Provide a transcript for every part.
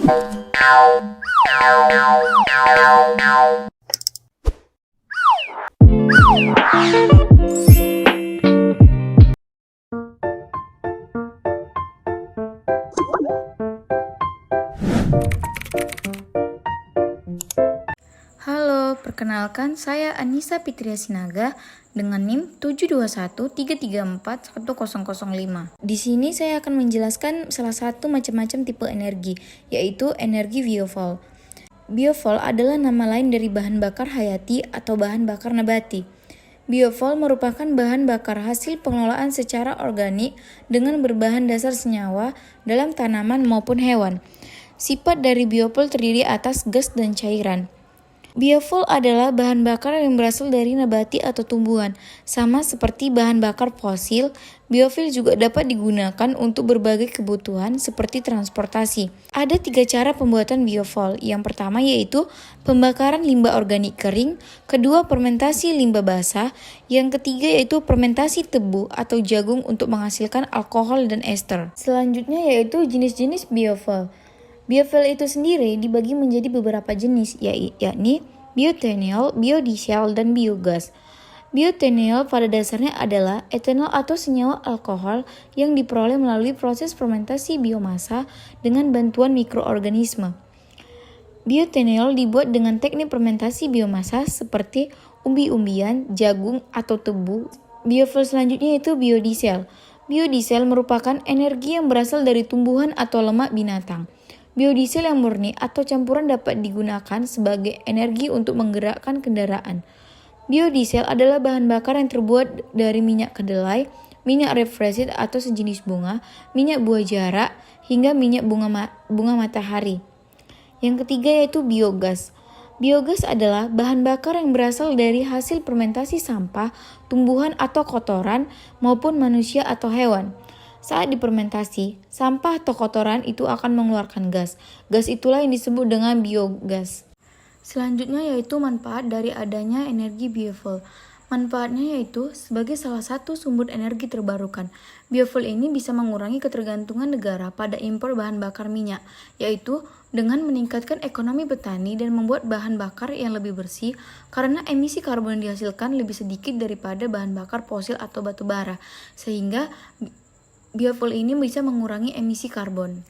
Halo, perkenalkan saya Anissa Fitria Sinaga dengan NIM 72133410005. Di sini saya akan menjelaskan salah satu macam-macam tipe energi, yaitu energi biofol. Biofol adalah nama lain dari bahan bakar hayati atau bahan bakar nabati. Biofol merupakan bahan bakar hasil pengelolaan secara organik dengan berbahan dasar senyawa dalam tanaman maupun hewan. Sifat dari biofol terdiri atas gas dan cairan. Biofol adalah bahan bakar yang berasal dari nabati atau tumbuhan. Sama seperti bahan bakar fosil, biofil juga dapat digunakan untuk berbagai kebutuhan seperti transportasi. Ada 3 cara pembuatan biofol. Yang pertama yaitu pembakaran limbah organik kering, kedua fermentasi limbah basah, yang ketiga yaitu fermentasi tebu atau jagung untuk menghasilkan alkohol dan ester. Selanjutnya yaitu jenis-jenis biofol. Biofil itu sendiri dibagi menjadi beberapa jenis, yakni bioetanol, biodiesel, dan biogas. Bioetanol pada dasarnya adalah etanol atau senyawa alkohol yang diperoleh melalui proses fermentasi biomasa dengan bantuan mikroorganisme. Bioetanol dibuat dengan teknik fermentasi biomasa seperti umbi-umbian, jagung, atau tebu. Biofil selanjutnya yaitu biodiesel. Biodiesel merupakan energi yang berasal dari tumbuhan atau lemak binatang. Biodiesel yang murni atau campuran dapat digunakan sebagai energi untuk menggerakkan kendaraan. Biodiesel adalah bahan bakar yang terbuat dari minyak kedelai, minyak rapeseed atau sejenis bunga, minyak buah jarak, hingga minyak bunga matahari. Yang ketiga yaitu biogas. Biogas adalah bahan bakar yang berasal dari hasil fermentasi sampah, tumbuhan atau kotoran, maupun manusia atau hewan. Saat difermentasi, sampah atau kotoran itu akan mengeluarkan gas. Gas itulah yang disebut dengan biogas. Selanjutnya yaitu manfaat dari adanya energi biofil. Manfaatnya yaitu sebagai salah satu sumber energi terbarukan. Biofil ini bisa mengurangi ketergantungan negara pada impor bahan bakar minyak, yaitu dengan meningkatkan ekonomi petani dan membuat bahan bakar yang lebih bersih karena emisi karbon yang dihasilkan lebih sedikit daripada bahan bakar fosil atau batu bara, sehingga biofil ini bisa mengurangi emisi karbon.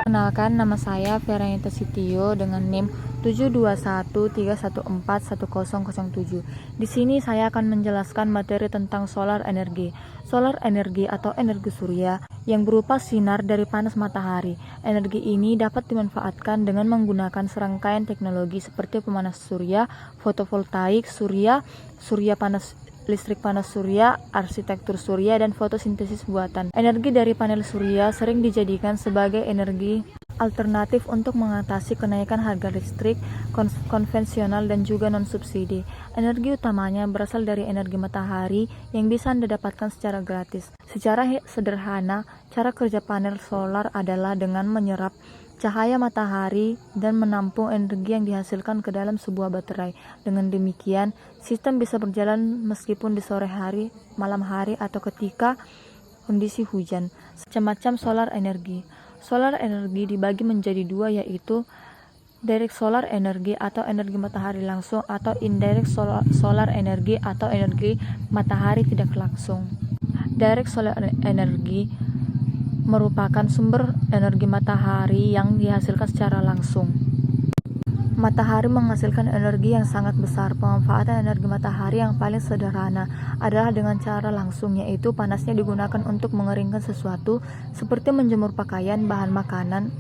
Perkenalkan, nama saya Veranita Sitio dengan NIM 72131410007. Di sini saya akan menjelaskan materi tentang solar energi. Solar energi atau energi surya yang berupa sinar dari panas matahari. Energi ini dapat dimanfaatkan dengan menggunakan serangkaian teknologi seperti pemanas surya, fotovoltaik surya, listrik panas surya, arsitektur surya, dan fotosintesis buatan. Energi dari panel surya sering dijadikan sebagai energi alternatif untuk mengatasi kenaikan harga listrik konvensional dan juga non-subsidi. Energi utamanya berasal dari energi matahari yang bisa Anda dapatkan secara gratis. Secara sederhana, cara kerja panel solar adalah dengan menyerap cahaya matahari dan menampung energi yang dihasilkan ke dalam sebuah baterai. Dengan demikian, sistem bisa berjalan meskipun di sore hari, malam hari, atau ketika kondisi hujan. Semacam solar energi. Solar energi dibagi menjadi 2, yaitu direct solar energi atau energi matahari langsung, atau indirect solar energi atau energi matahari tidak langsung. Direct solar energi merupakan sumber energi matahari yang dihasilkan secara langsung. Matahari menghasilkan energi yang sangat besar. Pemanfaatan energi matahari yang paling sederhana adalah dengan cara langsung, yaitu panasnya digunakan untuk mengeringkan sesuatu seperti menjemur pakaian, bahan makanan,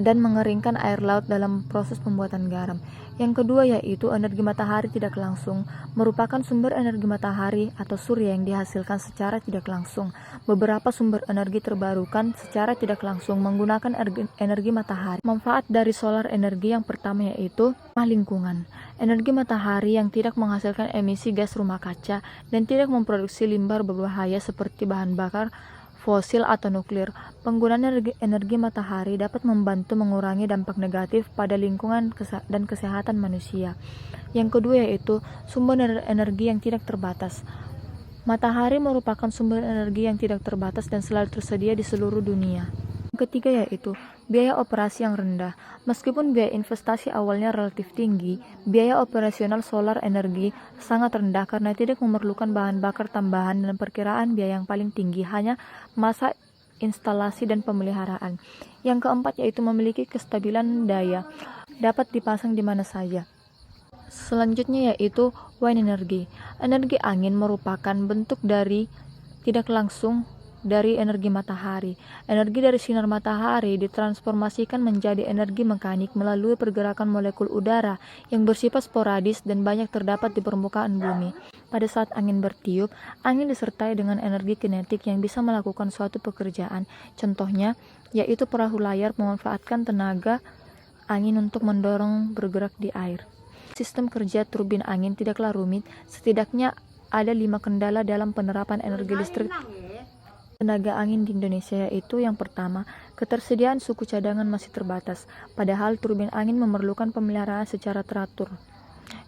dan mengeringkan air laut dalam proses pembuatan garam. Yang kedua yaitu energi matahari tidak langsung, merupakan sumber energi matahari atau surya yang dihasilkan secara tidak langsung. Beberapa sumber energi terbarukan secara tidak langsung menggunakan energi matahari. Manfaat dari solar energi yang pertama yaitu lingkungan. Energi matahari yang tidak menghasilkan emisi gas rumah kaca dan tidak memproduksi limbah berbahaya seperti bahan bakar fosil atau nuklir. Penggunaan energi matahari dapat membantu mengurangi dampak negatif pada lingkungan dan kesehatan manusia. Yang kedua yaitu sumber energi yang tidak terbatas. Matahari merupakan sumber energi yang tidak terbatas dan selalu tersedia di seluruh dunia. Yang ketiga yaitu biaya operasi yang rendah. Meskipun biaya investasi awalnya relatif tinggi, biaya operasional solar energi sangat rendah karena tidak memerlukan bahan bakar tambahan dan perkiraan biaya yang paling tinggi hanya masa instalasi dan pemeliharaan. Yang keempat yaitu memiliki kestabilan daya, dapat dipasang di mana saja. Selanjutnya yaitu wind energy. Energi angin merupakan bentuk dari tidak langsung dari energi matahari. Energi dari sinar matahari ditransformasikan menjadi energi mekanik melalui pergerakan molekul udara yang bersifat sporadis dan banyak terdapat di permukaan bumi. Pada saat angin bertiup, angin disertai dengan energi kinetik yang bisa melakukan suatu pekerjaan. Contohnya, yaitu perahu layar memanfaatkan tenaga angin untuk mendorong bergerak di air. Sistem kerja turbin angin tidaklah rumit, setidaknya ada 5 kendala dalam penerapan energi listrik tenaga angin di Indonesia, yaitu yang pertama, ketersediaan suku cadangan masih terbatas, padahal turbin angin memerlukan pemeliharaan secara teratur.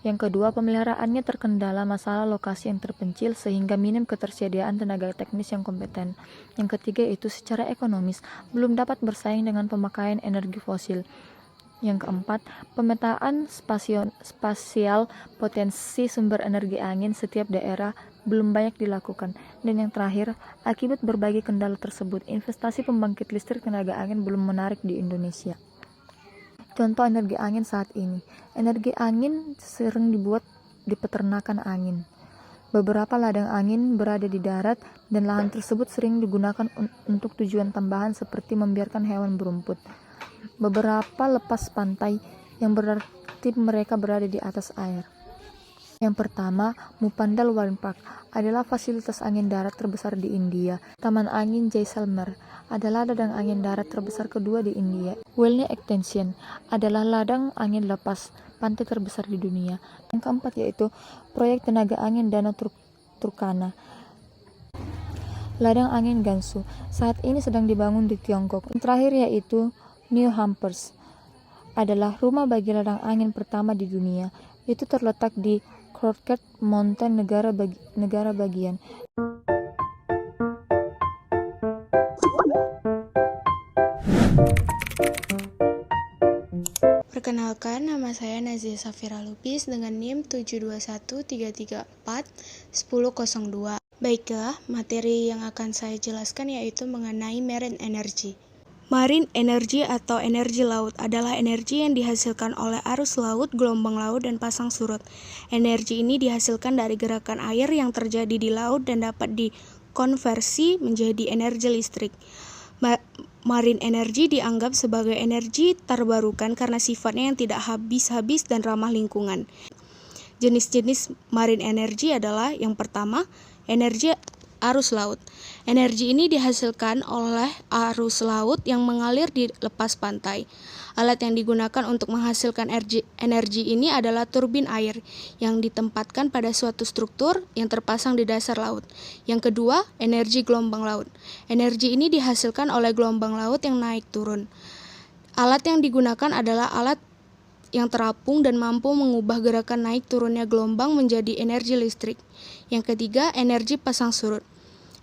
Yang kedua, pemeliharaannya terkendala masalah lokasi yang terpencil sehingga minim ketersediaan tenaga teknis yang kompeten. Yang ketiga yaitu secara ekonomis, belum dapat bersaing dengan pemakaian energi fosil. Yang keempat, pemetaan spasial potensi sumber energi angin setiap daerah belum banyak dilakukan. Dan yang terakhir, akibat berbagai kendala tersebut, investasi pembangkit listrik tenaga angin belum menarik di Indonesia. Contoh energi angin saat ini. Energi angin sering dibuat di peternakan angin. Beberapa ladang angin berada di darat dan lahan tersebut sering digunakan untuk tujuan tambahan seperti membiarkan hewan berumput. Beberapa lepas pantai yang berarti mereka berada di atas air. Yang pertama, Mupandal Wind Park adalah fasilitas angin darat terbesar di India. Taman Angin Jaisalmer adalah ladang angin darat terbesar kedua di India. Welnya Extension adalah ladang angin lepas pantai terbesar di dunia. Yang keempat yaitu proyek tenaga angin Danau Turkana. Ladang angin Gansu saat ini sedang dibangun di Tiongkok. Yang terakhir yaitu New Hampshire adalah rumah bagi ladang angin pertama di dunia. Itu terletak di Crockett Mountain, negara bagian. Perkenalkan, nama saya Nazia Safira Lubis dengan NIM 721334102. Baiklah, materi yang akan saya jelaskan yaitu mengenai marine energy. Marine energy atau energi laut adalah energi yang dihasilkan oleh arus laut, gelombang laut, dan pasang surut. Energi ini dihasilkan dari gerakan air yang terjadi di laut dan dapat dikonversi menjadi energi listrik. Marine energy dianggap sebagai energi terbarukan karena sifatnya yang tidak habis-habis dan ramah lingkungan. Jenis-jenis marine energy adalah yang pertama, energi arus laut. Energi ini dihasilkan oleh arus laut yang mengalir di lepas pantai. Alat yang digunakan untuk menghasilkan energi ini adalah turbin air yang ditempatkan pada suatu struktur yang terpasang di dasar laut. Yang kedua, energi gelombang laut. Energi ini dihasilkan oleh gelombang laut yang naik turun. Alat yang digunakan adalah alat yang terapung dan mampu mengubah gerakan naik turunnya gelombang menjadi energi listrik. Yang ketiga, energi pasang surut.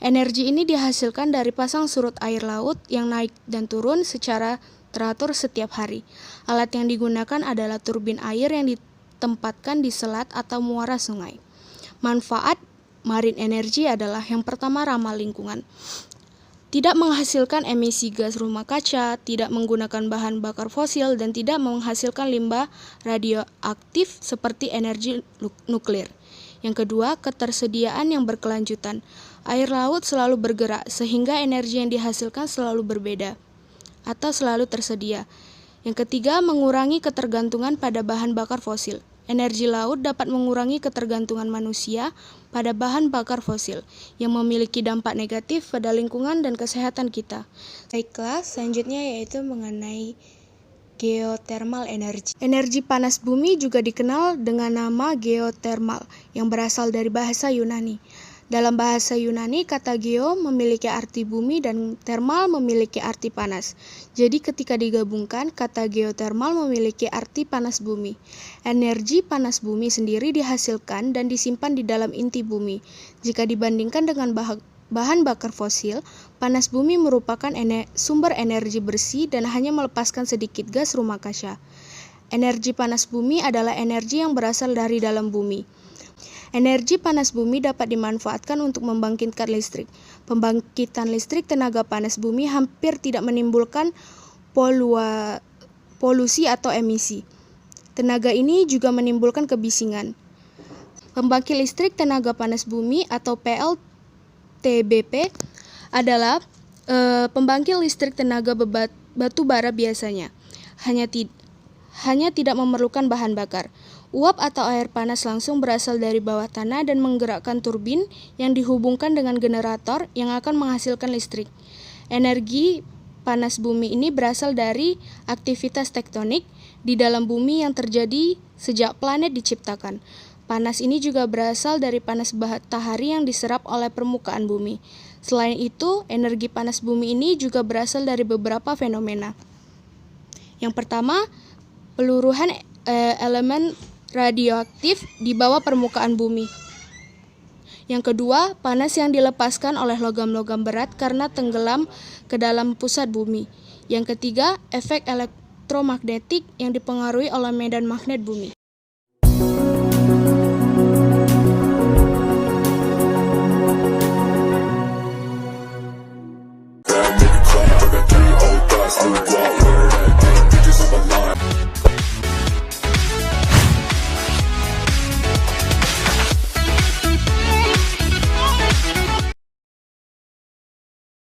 Energi ini dihasilkan dari pasang surut air laut yang naik dan turun secara teratur setiap hari. Alat yang digunakan adalah turbin air yang ditempatkan di selat atau muara sungai. Manfaat marine energy adalah yang pertama, ramah lingkungan. Tidak menghasilkan emisi gas rumah kaca, tidak menggunakan bahan bakar fosil, dan tidak menghasilkan limbah radioaktif seperti energi nuklir. Yang kedua, ketersediaan yang berkelanjutan. Air laut selalu bergerak sehingga energi yang dihasilkan selalu berbeda atau selalu tersedia. Yang ketiga, mengurangi ketergantungan pada bahan bakar fosil. Energi laut dapat mengurangi ketergantungan manusia pada bahan bakar fosil yang memiliki dampak negatif pada lingkungan dan kesehatan kita. Baiklah, selanjutnya yaitu mengenai geothermal energy. Energi panas bumi juga dikenal dengan nama geothermal yang berasal dari bahasa Yunani. Dalam bahasa Yunani, kata geo memiliki arti bumi dan thermal memiliki arti panas. Jadi ketika digabungkan, kata geothermal memiliki arti panas bumi. Energi panas bumi sendiri dihasilkan dan disimpan di dalam inti bumi. Jika dibandingkan dengan bahan bakar fosil, panas bumi merupakan sumber energi bersih dan hanya melepaskan sedikit gas rumah kaca. Energi panas bumi adalah energi yang berasal dari dalam bumi. Energi panas bumi dapat dimanfaatkan untuk membangkitkan listrik. Pembangkitan listrik tenaga panas bumi hampir tidak menimbulkan polusi atau emisi. Tenaga ini juga menimbulkan kebisingan. Pembangkit listrik tenaga panas bumi atau PLTBP adalah pembangkit listrik tenaga batu bara biasanya. Hanya tidak memerlukan bahan bakar. Uap atau air panas langsung berasal dari bawah tanah dan menggerakkan turbin yang dihubungkan dengan generator yang akan menghasilkan listrik. Energi panas bumi ini berasal dari aktivitas tektonik di dalam bumi yang terjadi sejak planet diciptakan. Panas ini juga berasal dari panas matahari yang diserap oleh permukaan bumi. Selain itu, energi panas bumi ini juga berasal dari beberapa fenomena. Yang pertama, peluruhan elemen radioaktif di bawah permukaan bumi. Yang kedua, panas yang dilepaskan oleh logam-logam berat karena tenggelam ke dalam pusat bumi. Yang ketiga, efek elektromagnetik yang dipengaruhi oleh medan magnet bumi.